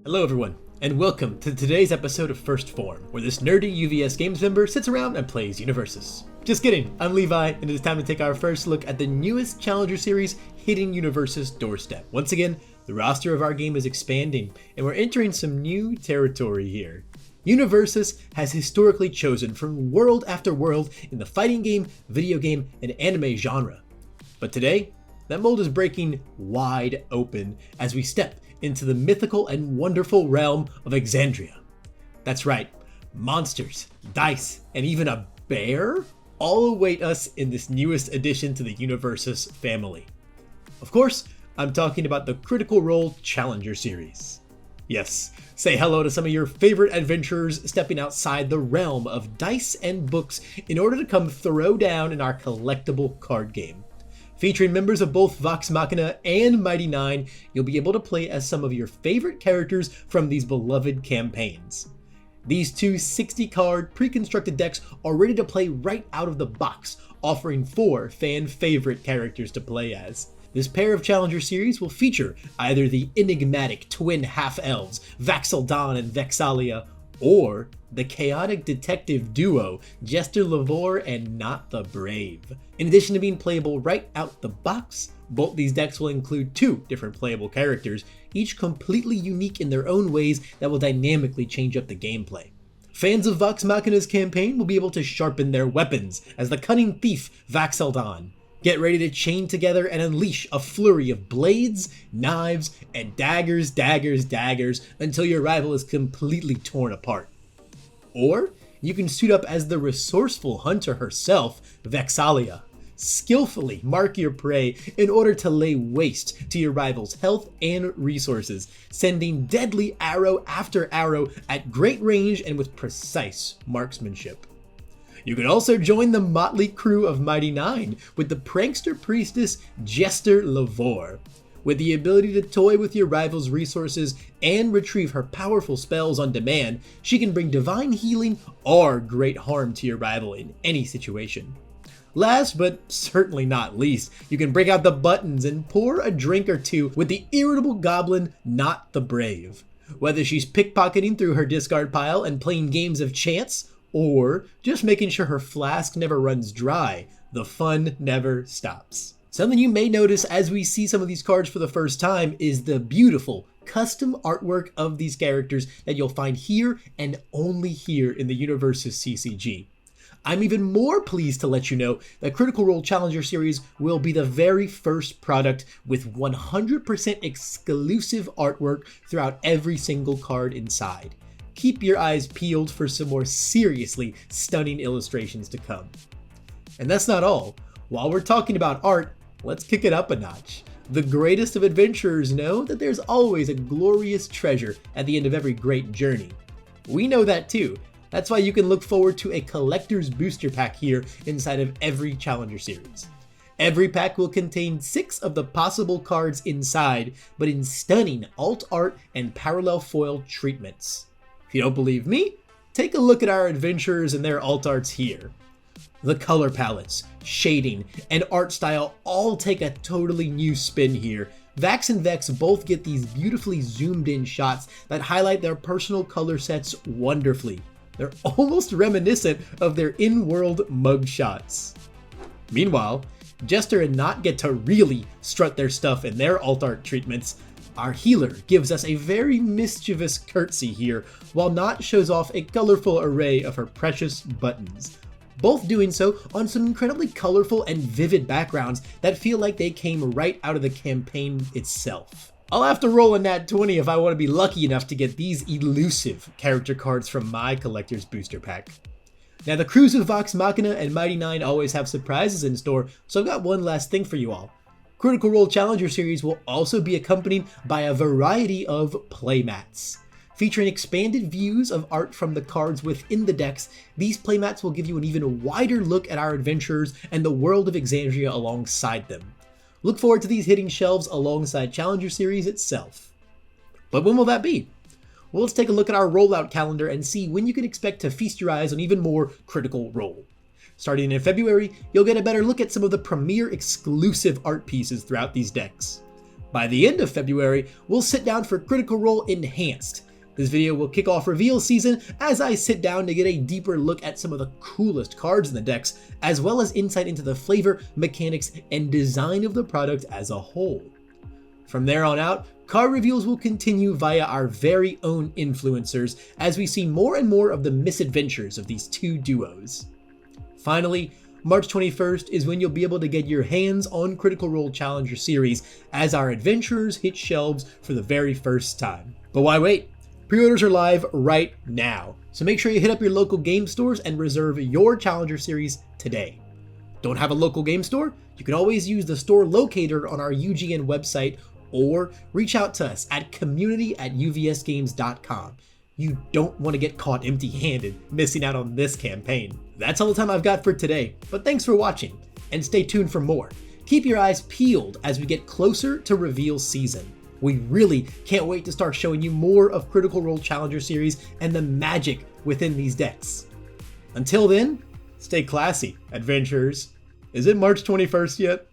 Hello everyone, and welcome to today's episode of First Form, where this nerdy UVS Games member sits around and plays UniVersus. Just kidding, I'm Levi, and it is time to take our first look at the newest Challenger Series hitting UniVersus' doorstep. Once again, the roster of our game is expanding, and we're entering some new territory here. UniVersus has historically chosen from world after world in the fighting game, video game, and anime genre. But today, that mold is breaking wide open as we step into the mythical and wonderful realm of Exandria. That's right, monsters, dice, and even a bear all await us in this newest addition to the UniVersus family. Of course, I'm talking about the Critical Role Challenger Series. Yes, say hello to some of your favorite adventurers stepping outside the realm of dice and books in order to come throw down in our collectible card game. Featuring members of both Vox Machina and Mighty Nein, you'll be able to play as some of your favorite characters from these beloved campaigns. These two 60-card pre-constructed decks are ready to play right out of the box, offering 4 fan-favorite characters to play as. This pair of Challenger Series will feature either the enigmatic twin half-elves, Vax'ildan and Vex'ahlia, or the chaotic detective duo, Jester Lavore and Not the Brave. In addition to being playable right out the box, both these decks will include 2 different playable characters, each completely unique in their own ways that will dynamically change up the gameplay. Fans of Vox Machina's campaign will be able to sharpen their weapons as the cunning thief Vax'ildan. Get ready to chain together and unleash a flurry of blades, knives, and daggers until your rival is completely torn apart. Or you can suit up as the resourceful hunter herself, Vex'ahlia. Skillfully mark your prey in order to lay waste to your rival's health and resources, sending deadly arrow after arrow at great range and with precise marksmanship. You can also join the motley crew of Mighty Nein with the prankster priestess Jester Lavore. With the ability to toy with your rival's resources and retrieve her powerful spells on demand, she can bring divine healing or great harm to your rival in any situation. Last but certainly not least, you can break out the buttons and pour a drink or two with the irritable goblin Not the Brave. Whether she's pickpocketing through her discard pile and playing games of chance, or just making sure her flask never runs dry, the fun never stops. Something you may notice as we see some of these cards for the first time is the beautiful custom artwork of these characters that you'll find here and only here in the UniVersus CCG. I'm even more pleased to let you know that Critical Role Challenger Series will be the very first product with 100% exclusive artwork throughout every single card inside. Keep your eyes peeled for some more seriously stunning illustrations to come. And that's not all. While we're talking about art, let's kick it up a notch. The greatest of adventurers know that there's always a glorious treasure at the end of every great journey. We know that too. That's why you can look forward to a collector's booster pack here inside of every Challenger Series. Every pack will contain 6 of the possible cards inside, but in stunning alt art and parallel foil treatments. If you don't believe me, take a look at our adventurers and their alt arts here. The color palettes, shading, and art style all take a totally new spin here. Vax and Vex both get these beautifully zoomed in shots that highlight their personal color sets wonderfully. They're almost reminiscent of their in-world mug shots. Meanwhile, Jester and Not get to really strut their stuff in their alt art treatments. Our healer gives us a very mischievous curtsy here, while Not shows off a colorful array of her precious buttons. Both doing so on some incredibly colorful and vivid backgrounds that feel like they came right out of the campaign itself. I'll have to roll a nat 20 if I want to be lucky enough to get these elusive character cards from my collector's booster pack. Now the crews of Vox Machina and Mighty Nein always have surprises in store, so I've got one last thing for you all. Critical Role Challenger Series will also be accompanied by a variety of playmats. Featuring expanded views of art from the cards within the decks, these playmats will give you an even wider look at our adventurers and the world of Exandria alongside them. Look forward to these hitting shelves alongside Challenger Series itself. But when will that be? Well, let's take a look at our rollout calendar and see when you can expect to feast your eyes on even more Critical Role. Starting in February, you'll get a better look at some of the premier exclusive art pieces throughout these decks. By the end of February, we'll sit down for Critical Role Enhanced. This video will kick off reveal season as I sit down to get a deeper look at some of the coolest cards in the decks, as well as insight into the flavor, mechanics, and design of the product as a whole. From there on out, card reveals will continue via our very own influencers as we see more and more of the misadventures of these two duos. Finally, March 21st is when you'll be able to get your hands on Critical Role Challenger Series as our adventurers hit shelves for the very first time. But why wait? Pre-orders are live right now, so make sure you hit up your local game stores and reserve your Challenger Series today. Don't have a local game store? You can always use the store locator on our UGN website or reach out to us at community@uvsgames.com. You don't want to get caught empty-handed missing out on this campaign. That's all the time I've got for today, but thanks for watching, and stay tuned for more. Keep your eyes peeled as we get closer to reveal season. We really can't wait to start showing you more of Critical Role Challenger Series and the magic within these decks. Until then, stay classy, adventurers. Is it March 21st yet?